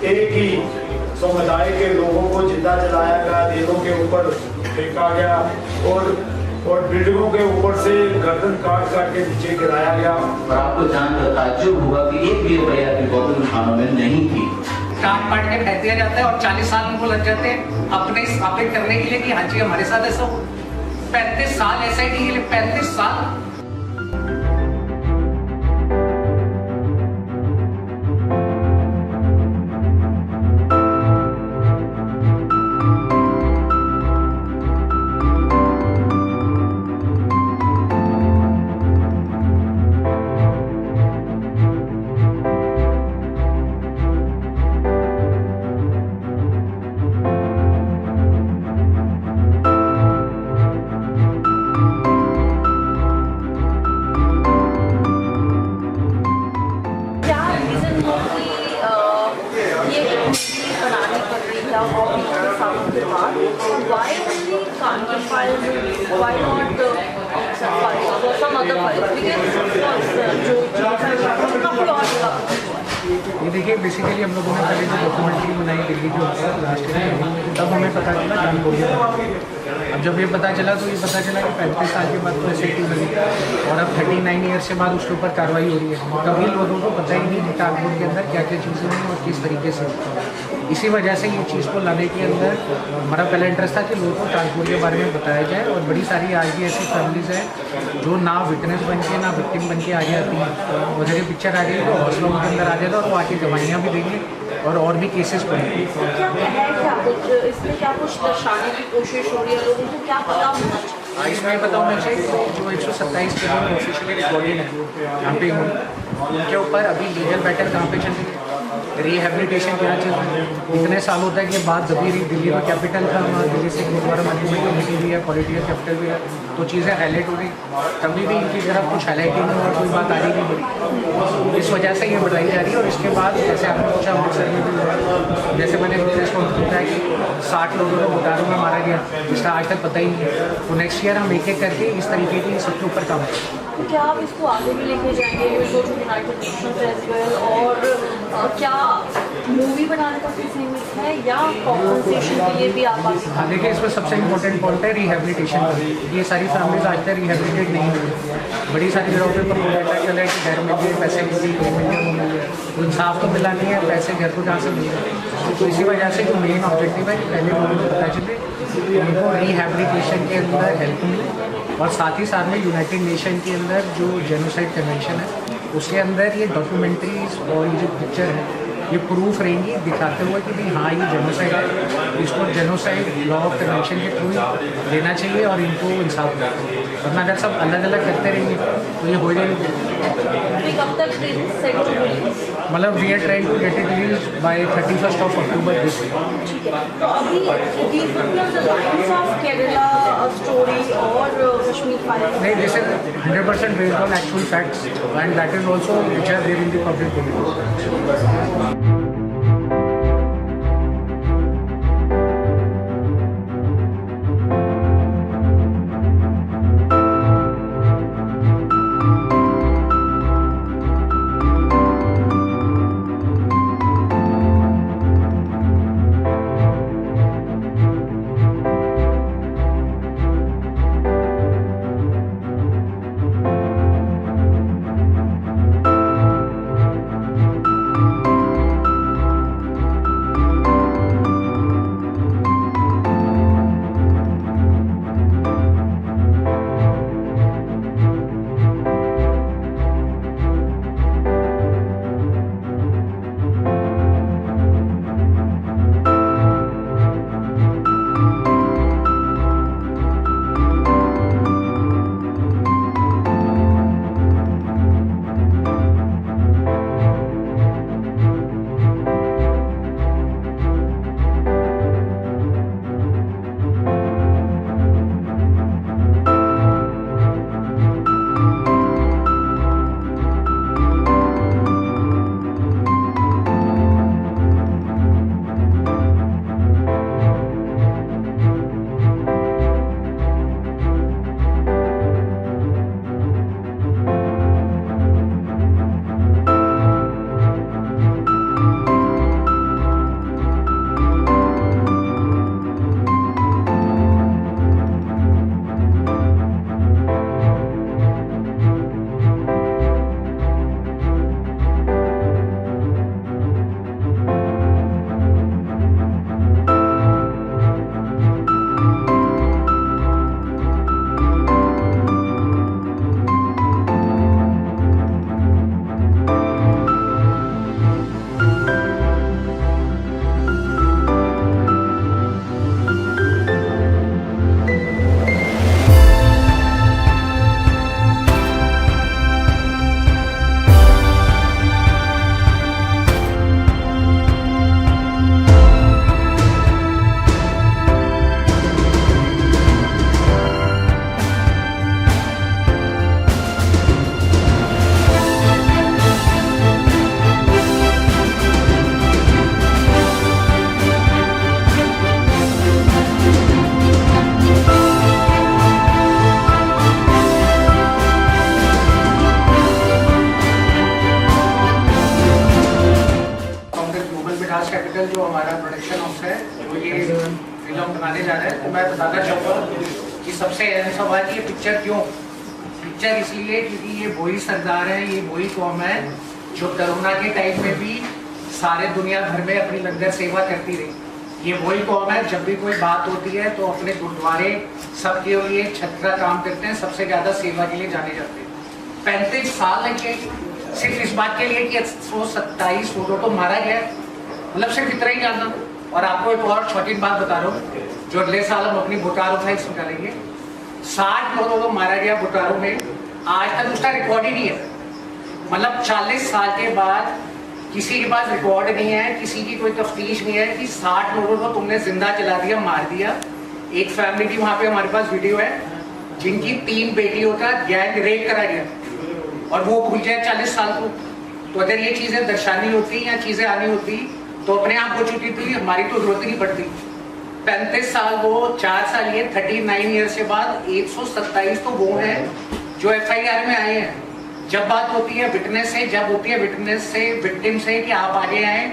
एक ही समुदाय के लोगों को जिंदा जलाया गया, देरों के ऊपर फेंका गया और बिल्डिंगों के ऊपर से गर्दन काट के नीचे गिराया गया। और आपको जानकर ताज्जुब हुआ कि एक भी रुपया की बोतल खानों में नहीं थी। काट पाट के फेंक दिया जाता है और 40 साल उनको लग जाते हैं अपने स्थापित करने के लिए कि हाँ जी हमारे साथ ऐसा हो। 35 साल SIT के लिए 35 साल। Why only Kanpur files? Why not some files or some other files? Because of course, जो काफी और ये देखिए बेसिकली हम लोगों ने पहले जो डॉक्यूमेंट्री बनाई दिल्ली के ऊपर लास्ट ईयर, तब हमें पता चला कानपुर। अब जब ये पता चला तो ये पता चला कि 35 साल के बाद तो SIT बनी और अब 39 ईयर्स के बाद उसके ऊपर कार्रवाई हो रही है। कभी लोगों को पता ही नहीं कि कानपुर के अंदर क्या क्या चीज़ें हैं और किस तरीके से। इसी वजह से ये चीज़ को लाने के अंदर हमारा पहला इंटरेस्ट था कि लोगों को कानपुर के बारे में बताया जाए। और बड़ी सारी आज भी ऐसी फैमिलीज़ हैं जो ना विटनेस बन के ना विक्टिम बन के आ जाती हैं। और जब ये पिक्चर आ गई तो हौसलों के अंदर आ जाता है और वो आके गवाहियाँ भी देंगे और भी केसेस पड़ेंगे। क्या है, क्या कुछ इसमें क्या कुछ दर्शाने की कोशिश हो रही है, लोगों को क्या पता होना चाहिए? इसमें पता होना चाहिए जो 127 के ऑफिशियली रिकॉर्डेड है यहाँ पे उनके ऊपर अभी लीगल बैटल कहाँ पे चल रही है, रिहेबिलिटेशन क्या चल रहा है। इतने साल होता है कि बात दबी रही। दिल्ली में कैपिटल था, वहाँ दिल्ली से गुरुद्वारा मैनेजमेंट कमेटी भी है, पॉलिटिकल कैपिटल भी है, तो चीज़ें हाईलाइट हो रही। तभी भी इनकी तरफ कुछ हाईलाइट नहीं और कोई बात आ रही नहीं बड़ी। इस वजह से ये बढ़ाई जा रही है। और इसके बाद जैसे आपने पूछा अमृतसर में भी, जैसे मैंने रिस्पॉन्स किया है कि 60 लोगों को बोकारो में मारा गया, जिसका आज तक पता ही नहीं है। तो नेक्स्ट ईयर हम एक एक करके इस तरीके की सबके ऊपर काम करें। तो क्या आप इसको आगे भी लेके जाएंगे यूनाइटेड नेशंस एज वेल? और क्या मूवी बनाने का कुछ लिमिट है या कॉम्पनसेशन के लिए भी आप आगे? हाँ देखिए, इसमें सबसे इम्पोर्टेंट पॉइंट है रिहेबिलिटेशन का। ये सारी फैमिलीज आज तक रिहेबिलिटेट नहीं हुई। बड़ी सारी जगहों पर प्रोपोगेंडा चल रहा है कि घर में भी पैसे मिली, वो मिल गए, इंसाफ तो मिला नहीं है, पैसे घर को जहाँ से मिल गए। तो इसी वजह से जो मेन ऑब्जेक्टिव है कि पहले लोगों को पता चले, उनको रिहेबिलिटेशन के अंदर हेल्प मिले। और साथ ही साथ में यूनाइटेड नेशन के अंदर जो जेनोसाइड कन्वेंशन है उसके अंदर ये डॉक्यूमेंट्रीज और ये जो पिक्चर है ये प्रूफ रहेंगी दिखाते हुए कि भाई हाँ ये जेनोसाइड है, इसको जेनोसाइड लॉ ऑफ कन्वेंशन के थ्रू देना चाहिए और इनको इंसाफ देना चाहिए। वरना अगर सब अलग अलग करते रहेंगे तो ये हो जाएंगे। कब तक सेट हो रिलीज? मतलब we are trying to get it release by 31 October this year. ठीक है, तो अभी these were the lines of Kerala story और कश्मीर फाइल? नहीं, this is 100% based on actual facts and that is also which are there in the public domain. हमारा production house है जो ये फिल्म बनाने जा रहा है, तो मैं बताना चाहूँगा कि सबसे अहम सवाल ये पिक्चर क्यों। पिक्चर इसलिए क्योंकि ये वही सरदार है, ये वही कौम है जो कोरोना के टाइम में भी सारे दुनिया भर में अपनी लंगर सेवा करती रही। ये वही कौम है, जब भी कोई बात होती है तो अपने गुरुद्वारे सबके लिए छत का काम करते हैं, सबसे ज़्यादा सेवा के लिए जाने जाते हैं। 35 साल है कि सिर्फ इस बात के लिए कि 127 फोटो तो मारा गया, मतलब सिर्फ इतना ही जानना। और आपको एक और छोटी बात बता रहा हूँ, जो अगले साल हम अपनी बोकारो फाइल्स निकालेंगे। 60 लोगों को मारा गया बोकारो में, आज तक उसका रिकॉर्ड ही नहीं है। मतलब 40 साल के बाद किसी के पास रिकॉर्ड नहीं है, किसी की कोई तफ्तीश नहीं है कि 60 लोगों को तुमने जिंदा जला दिया, मार दिया। एक फैमिली की वहाँ पे हमारे पास वीडियो है जिनकी 3 बेटियों का गैंग रेप करा गया और वो भूल जाए 40 साल को। तो अगर ये चीजें दर्शानी होती या चीजें आनी होती तो अपने आप हो चुकी थी, हमारी तो जरूरत ही नहीं पड़ती। 35 साल वो, 4 साल ये, 39 ईयर्स के बाद 127 तो वो हैं जो FIR में आए हैं। जब बात होती है विटनेस से, जब होती है विटनेस से, विक्टिम से कि आप आगे आए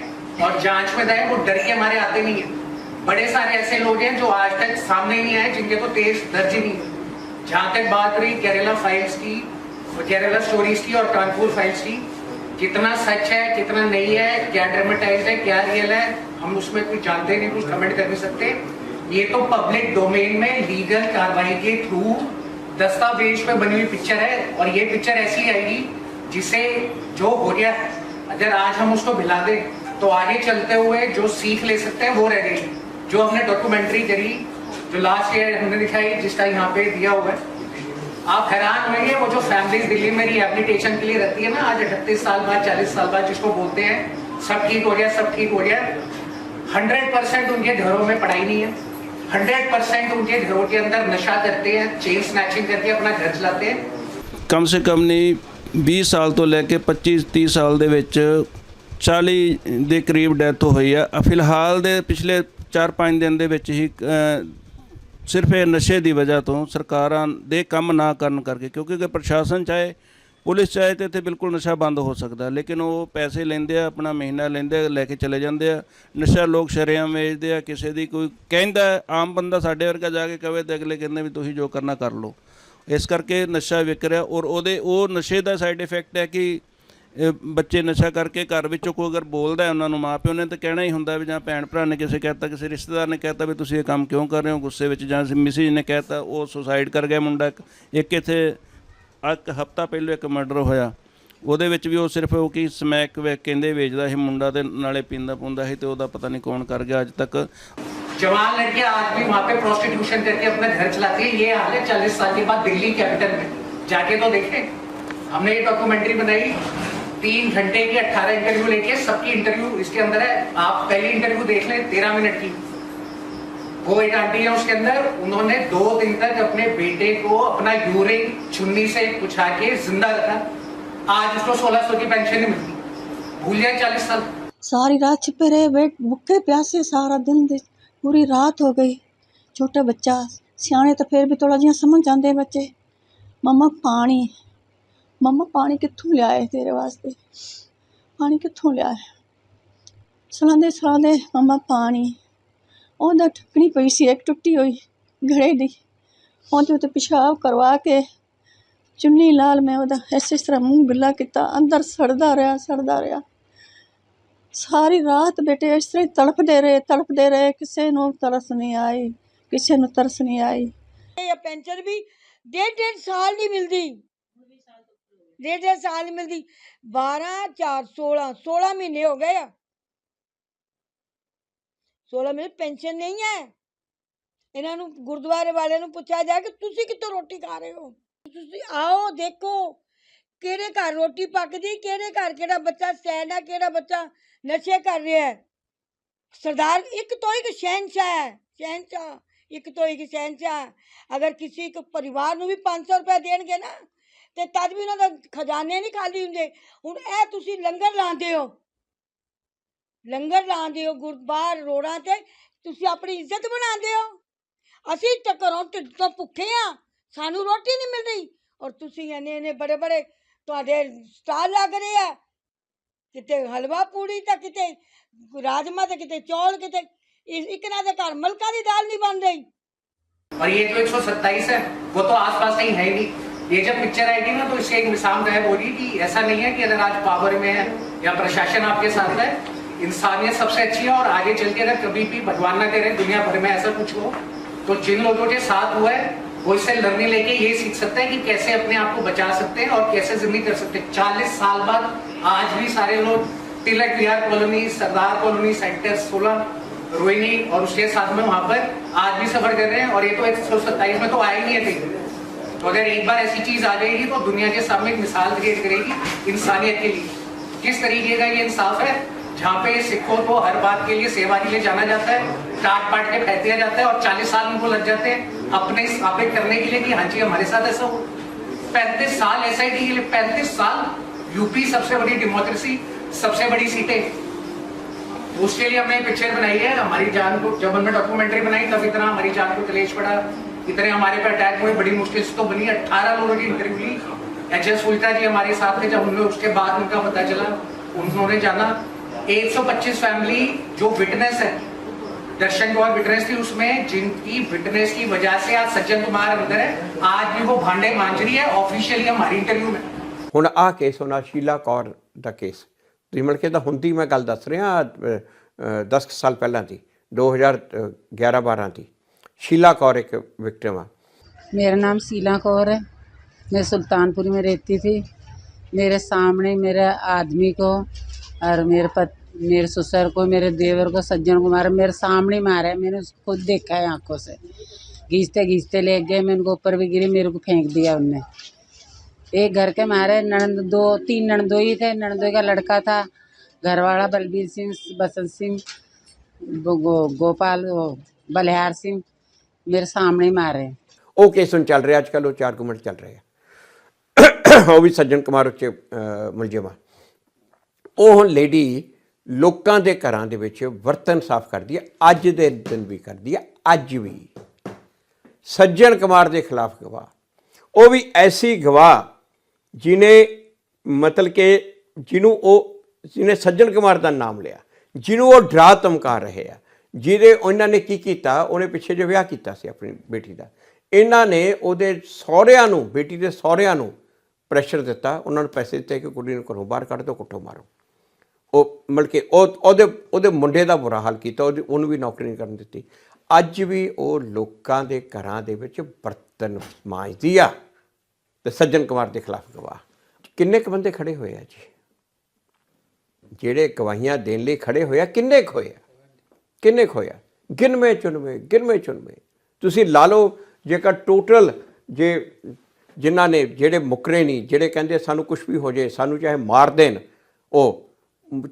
और जांच में जाए, वो डर के हमारे आते नहीं है। बड़े सारे ऐसे लोग हैं जो आज तक सामने नहीं आए, जिनके तो केस दर्ज ही नहीं है। जहाँ तक बात रही केरला फाइल्स की, केरला स्टोरीज की और कानपुर फाइल्स की, कितना सच है कितना नहीं है, क्या ड्रामेटाइज है क्या रियल है, हम उसमें कुछ जानते नहीं, कुछ कमेंट कर नहीं सकते। ये तो पब्लिक डोमेन में लीगल कार्रवाई के थ्रू दस्तावेज पे बनी हुई पिक्चर है। और ये पिक्चर ऐसी आएगी जिसे जो हो गया, अगर आज हम उसको भिला दें तो आगे चलते हुए जो सीख ले सकते हैं वो रह गई। जो हमने डॉक्यूमेंट्री करी, जो लास्ट ईयर हमने दिखाई, जिसका यहाँ पे दिया हुआ है, आप हैरान होंगे। वो जो फैमिलीज दिल्ली में रिहेबिलिटेशन के लिए रहती है ना, आज 38 साल बाद 40 साल बाद जिसको बोलते हैं सब ठीक हो गया सब ठीक हो गया, 100% उनके घरों में पढ़ाई नहीं है, 100% उनके घरों के अंदर नशा करते हैं, चेन स्नैचिंग करके अपना घर चलाते हैं। कम से कम नहीं 20 ਸਾਲ ਤੋਂ ਲੈ ਕੇ 25-30 ਸਾਲ ਦੇ ਵਿੱਚ 40 ਦੇ ਕਰੀਬ ਡੈਥ ਹੋਈ ਆ। ਫਿਲਹਾਲ ਦੇ ਪਿਛਲੇ 4-5 ਦਿਨ ਦੇ ਵਿੱਚ ਹੀ ਸਿਰਫ ਇਹ ਨਸ਼ੇ ਦੀ ਵਜ੍ਹਾ ਤੋਂ ਸਰਕਾਰਾਂ ਦੇ ਕੰਮ ਨਾ ਕਰਨ ਕਰਕੇ, ਕਿਉਂਕਿ ਅਗਰ ਪ੍ਰਸ਼ਾਸਨ ਚਾਹੇ, ਪੁਲਿਸ ਚਾਹੇ ਤਾਂ ਇੱਥੇ ਬਿਲਕੁਲ ਨਸ਼ਾ ਬੰਦ ਹੋ ਸਕਦਾ, ਲੇਕਿਨ ਉਹ ਪੈਸੇ ਲੈਂਦੇ ਆ, ਆਪਣਾ ਮਹੀਨਾ ਲੈਂਦੇ ਆ, ਲੈ ਕੇ ਚਲੇ ਜਾਂਦੇ ਆ। ਨਸ਼ਾ ਲੋਕ ਸ਼ਰੇਆਮ ਵੇਚਦੇ ਆ। ਕਿਸੇ ਦੀ ਕੋਈ ਕਹਿੰਦਾ, ਆਮ ਬੰਦਾ ਸਾਡੇ ਵਰਗਾ ਜਾ ਕੇ ਕਵੇ ਤਾਂ ਅਗਲੇ ਕਹਿੰਦੇ ਵੀ ਤੁਸੀਂ ਜੋ ਕਰਨਾ ਕਰ ਲਓ। ਇਸ ਕਰਕੇ ਨਸ਼ਾ ਵਿਕ ਰਿਹਾ। ਔਰ ਉਹ ਨਸ਼ੇ ਦਾ ਸਾਈਡ ਇਫੈਕਟ ਹੈ ਕਿ ਬੱਚੇ ਨਸ਼ਾ ਕਰਕੇ ਘਰ ਵਿੱਚੋਂ ਕੋਈ ਅਗਰ ਬੋਲਦਾ ਉਹਨਾਂ ਨੂੰ, ਮਾਂ ਪਿਓ ਨੇ ਤਾਂ ਕਹਿਣਾ ਹੀ ਹੁੰਦਾ ਵੀ, ਜਾਂ ਭੈਣ ਭਰਾ ਨੇ ਕਿਸੇ ਕਹਿਤਾ, ਕਿਸੇ ਰਿਸ਼ਤੇਦਾਰ ਨੇ ਕਹਿਤਾ ਵੀ ਤੁਸੀਂ ਇਹ ਕੰਮ ਕਿਉਂ ਕਰ ਰਹੇ ਹੋ ਗੁੱਸੇ ਵਿੱਚ, ਜਾਂ ਮਿਸਿਜ ਨੇ ਕਹਿਤਾ, ਉਹ ਸੁਸਾਈਡ ਕਰ ਗਿਆ ਮੁੰਡਾ। ਇੱਕ ਇੱਥੇ ਇੱਕ ਹਫ਼ਤਾ ਪਹਿਲਾਂ ਇੱਕ ਮਰਡਰ ਹੋਇਆ, ਉਹਦੇ ਵਿੱਚ ਵੀ ਉਹ ਸਿਰਫ ਉਹ ਕੀ ਸਮੈਕ ਕਹਿੰਦੇ ਵੇਚਦਾ ਸੀ ਮੁੰਡਾ, ਤੇ ਨਾਲੇ ਪੀਂਦਾ ਪੁੰਦਾ ਸੀ, ਤੇ ਉਹਦਾ ਪਤਾ नहीं कौन कर गया आज तक। जवान लड़कियां आज भी वहाँ पे प्रोस्टिट्यूशन करके अपना घर चलाती है। ये हाल है 40 साल के बाद दिल्ली कैपिटल में जाके तो देखें। हमने ये डॉक्यूमेंट्री बनाई 3 घंटे की, 18 इंटरव्यू लेके, सबकी इंटरव्यू इसके अंदर है। आप पहली इंटरव्यू देख लें 13 मिनट की। वो एक आंटी है उसके अंदर, उन्होंने 2 दिन तक अपने बेटे को अपना यूरिन चुन्नी से पुछा के जिंदा रखा। आज उसको 1600 की पेंशन नहीं मिलती। भूल जाए 40 साल। सारी रात छिपे रहे, बैठ भुखे प्यासे सारा दिन, पूरी रात हो गई। छोटा बच्चा, सियाने तो फिर भी थोड़ा जिहा समझ आते बच्चे। मम्मा पानी कित्थों लियाए तेरे वास्ते, पानी कित्थों लियाए, सलांदे मम्मा पानी। ओहदा ढक्कनी पई सी एक टुट्टी हुई घड़े दी, ओहदे उत्ते पेशाब करवा के चुन्नी लाल मैं ओहदा इस तरह मूँह गिला किता, अंदर सड़दा रहा। सारी रात बेटे इस तरह तड़पते रहे, किसी नूं तरस नहीं आई, किसी नूं तरस नहीं आई। ये पेंशन भी 1.5 साल नहीं मिलती, 1.5 साल नहीं मिलती। 12 4 16 महीने हो गए, 16 महीने पेंशन नहीं है। इन्हां नूं गुरुद्वारे वाले नूं पुछा जाए कि तुसी कित्थों रोटी खा रहे हो। तुसी आओ देखो किहड़े घर रोटी पकदी, किहड़े घर किहड़ा बच्चा सैन है, किहड़ा बच्चा नशे कर रहा है। सरदार एक तो एक शहनशाह है, एक तो एक शहनशाह। अगर किसी को परिवार नूं भी 500 रुपया देणगे ना ते तद भी उन्हां दा खजाने नहीं खाली हुंदे। हुण इह तुसीं लंगर लांदे हो, गुरबार रोडां ते तुसीं अपनी इज्जत बनांदे हो। असीं ते घरों ढिड्ड तों भुखे आ, सानूं रोटी नहीं मिलदी और तुसीं इन्ने बड़े तुहाडे स्टाल लग रहे आ। ਕਿਤੇ ਹਲਵਾ ਪੂੜੀ ਤਾਂ ਕਿਤੇ ਰਾਜਮਾ ਤੇ ਕਿਤੇ ਚੌਲ ਕਿਤੇ ਇੱਕ ਨਾ ਦੇ ਘਰ ਮਲਕਾ ਦੀ ਦਾਲ ਨਹੀਂ ਬਣ ਰਹੀ। और ये जो 127 है वो तो आसपास कहीं है ही नहीं। ये जब पिक्चर आएगी ना तो इससे एक मिसाल गायब हो रही कि ऐसा नहीं है कि अगर आज पावर में है या प्रशासन आपके साथ है, इंसानियत सबसे अच्छी है। और आगे चल के अगर कभी भी भगवान ना करे दुनिया भर में ऐसा कुछ हो तो जिन लोगों के साथ हुआ है वो इससे लड़ने लेके ये सीख सकते हैं कि कैसे अपने आप को बचा सकते हैं और कैसे जिंदगी कर सकते हैं। 40 साल बाद आज भी सारे लोग तिलक विहार कॉलोनी, सरदार कॉलोनी, सेक्टर 16, रोहिणी और उसके साथ में वहां पर आज भी सफर कर रहे हैं। और ये तो 127 में तो आए नहीं है कहीं। तो अगर एक बार ऐसी चीज आ जाएगी तो दुनिया के सामने एक मिसाल क्रिएट करेगी इंसानियत के लिए। किस तरीके का ये इंसाफ है जहाँ पे सिखों को हर बात के लिए सेवा के लिए जाना जाता है, काट पाट के फेंक दिया जाता है और 40 साल उनको लग जाते हैं अपने स्थापित करने के लिए कि हाँ जी हमारे साथ ऐसा हो। 35 साल SIT के लिए, 35 साल यूपी सबसे बड़ी डेमोक्रेसी, सबसे बड़ी सीटें, उसके लिए हमने पिक्चर बनाई है। हमारी जान को जब हमने डॉक्यूमेंट्री बनाई तब इतना हमारी जान को कलेश पड़ा, इतने हमारे पे अटैक हुए, बड़ी मुश्किल से तो बनी। 18 लोगों की इंटरव्यू ली। HS फुलता जी हमारे साथ थे जब उन्होंने, उसके बाद उनका पता चला, उन्होंने जाना 125 फैमिली जो विटनेस है, दर्शन कुमार विटनेस थी उसमें, जिनकी विटनेस की वजह से आज सज्जन कुमार अंदर है, आज भी वो भांडे मांझ रही है ऑफिशियली हमारी इंटरव्यू में। ਹੁਣ ਆਹ ਕੇਸ ਹੋਣਾ ਸ਼ੀਲਾ ਕੌਰ ਦਾ ਕੇਸ, ਤੁਸੀਂ ਮਿਲ ਕੇ ਤਾਂ ਹੁੰਦੀ ਮੈਂ ਗੱਲ ਦੱਸ ਰਿਹਾ 10 ਸਾਲ ਪਹਿਲਾਂ ਦੀ 2011-12 ਦੀ। शीला कौर एक विक्टिम है। मेरा नाम शीला कौर है, मैं सुल्तानपुर में रहती थी। मेरे सामने मेरे आदमी को और मेरे ससुर को, मेरे देवर को, सज्जन कुमार मेरे सामने मारा है। मैंने उसको खुद देखा है आंखों से। घींचते घींचते ले गए, मैं उनको ऊपर भी गिरी, मेरे को फेंक दिया उनने। एक घर के मारे ननद, 2-3 ननदोई थे। ननदोई का लड़का था, घरवाला बलबीर सिंह, बसंत सिंह, गोपाल, बलिहार सिंह मेरे सामने मारे। ਉਹ ਕੇਸ ਹੁਣ ਚੱਲ ਰਿਹਾ ਅੱਜ ਕੱਲ੍ਹ, ਉਹ 4 ਗੁੰਮਟ ਚੱਲ ਰਹੇ ਆ। ਉਹ ਵੀ ਸੱਜਣ ਕੁਮਾਰ ਉੱਚ ਮੁਲਜ਼ਮ ਆ। ਉਹ ਹੁਣ ਲੇਡੀ ਲੋਕਾਂ ਦੇ ਘਰਾਂ ਦੇ ਵਿੱਚ ਬਰਤਨ ਸਾਫ਼ ਕਰਦੀ ਹੈ, ਅੱਜ ਦੇ ਦਿਨ ਵੀ ਕਰਦੀ ਹੈ, ਅੱਜ ਵੀ। ਸੱਜਣ ਕੁਮਾਰ ਦੇ ਖਿਲਾਫ ਗਵਾਹ, ਉਹ ਵੀ ਐਸੀ ਗਵਾਹ ਜਿਹਨੇ ਮਤਲਬ ਕਿ ਜਿਹਨੇ ਸੱਜਣ ਕੁਮਾਰ ਦਾ ਨਾਮ ਲਿਆ, ਜਿਹਨੂੰ ਉਹ ਡਰਾ ਧਮਕਾ ਰਹੇ ਆ, ਜਿਹਦੇ ਉਹਨਾਂ ਨੇ ਕੀ ਕੀਤਾ, ਉਹਨੇ ਪਿੱਛੇ ਜੇ ਵਿਆਹ ਕੀਤਾ ਸੀ ਆਪਣੀ ਬੇਟੀ ਦਾ। ਇਹਨਾਂ ਨੇ ਉਹਦੇ ਸਹੁਰਿਆਂ ਨੂੰ, ਬੇਟੀ ਦੇ ਸਹੁਰਿਆਂ ਨੂੰ ਪ੍ਰੈਸ਼ਰ ਦਿੱਤਾ, ਉਹਨਾਂ ਨੂੰ ਪੈਸੇ ਦਿੱਤੇ ਕਿ ਕੁੜੀ ਨੂੰ ਘਰੋਂ ਬਾਹਰ ਕੱਢ ਦਿਓ, ਕੁੱਟੋ ਮਾਰੋ। ਉਹ ਮਤਲਬ ਕਿ ਉਹਦੇ ਮੁੰਡੇ ਦਾ ਬੁਰਾ ਹਾਲ ਕੀਤਾ, ਉਹਨੂੰ ਵੀ ਨੌਕਰੀ ਨਹੀਂ ਕਰਨ ਦਿੱਤੀ। ਅੱਜ ਵੀ ਉਹ ਲੋਕਾਂ ਦੇ ਘਰਾਂ ਦੇ ਵਿੱਚ ਬਰਤਨ ਮਾਂਜਦੀ ਆ। ਤੇ ਸੱਜਣ ਕੁਮਾਰ ਦੇ ਖਿਲਾਫ ਗਵਾਹ ਕਿੰਨੇ ਕੁ ਬੰਦੇ ਖੜੇ ਹੋਏ ਆ ਜੀ, ਜਿਹੜੇ ਗਵਾਹੀਆਂ ਦੇਣ ਲਈ ਖੜੇ ਹੋਏ ਆ? ਕਿੰਨੇ ਕੁ ਹੋਇਆ? ਗਿਣਵੇਂ ਚੁਣਵੇਂ ਤੁਸੀਂ ਲਾ ਲਓ। ਜੇਕਰ ਟੋਟਲ ਜੇ ਜਿਨ੍ਹਾਂ ਨੇ, ਜਿਹੜੇ ਮੁਕਰੇ ਨਹੀਂ, ਜਿਹੜੇ ਕਹਿੰਦੇ ਸਾਨੂੰ ਕੁਛ ਵੀ ਹੋ ਜਾਏ, ਸਾਨੂੰ ਚਾਹੇ ਮਾਰ ਦੇਣ, ਉਹ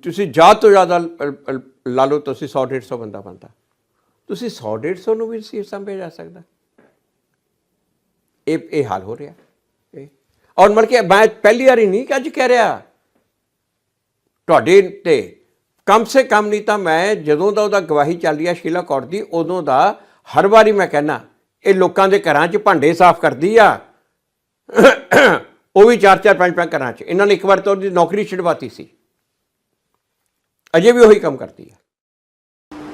ਤੁਸੀਂ ਜ਼ਿਆਦਾ ਤੋਂ ਜ਼ਿਆਦਾ ਲਾ ਲਓ, ਤੁਸੀਂ 100-150 ਬੰਦਾ ਬਣਦਾ। ਤੁਸੀਂ 100-150 ਨੂੰ ਵੀ ਨਹੀਂ ਸਾਂਭਿਆ ਜਾ ਸਕਦਾ। ਇਹ ਹਾਲ ਹੋ ਰਿਹਾ। ਔਰ ਮਤਲਬ ਕਿ ਮੈਂ ਪਹਿਲੀ ਵਾਰੀ ਨਹੀਂ ਕਿ ਅੱਜ ਕਹਿ ਰਿਹਾ ਤੁਹਾਡੇ ਤੇ, ਕਮ ਸੇ ਕਮ ਨਹੀਂ ਤਾਂ ਮੈਂ ਜਦੋਂ ਦਾ ਉਹਦਾ ਗਵਾਹੀ ਚੱਲ ਰਹੀ ਹੈ ਸ਼ੀਲਾ ਕੌਰ ਦੀ, ਉਦੋਂ ਦਾ ਹਰ ਵਾਰੀ ਮੈਂ ਕਹਿੰਦਾ ਇਹ ਲੋਕਾਂ ਦੇ ਘਰਾਂ 'ਚ ਭਾਂਡੇ ਸਾਫ਼ ਕਰਦੀ ਆ। ਉਹ ਵੀ 4-4 5-5 ਘਰਾਂ 'ਚ। ਇਹਨਾਂ ਨੇ ਇੱਕ ਵਾਰ ਤਾਂ ਉਹਦੀ ਨੌਕਰੀ ਛਡਵਾਤੀ ਸੀ, अजय भी वही काम करती है।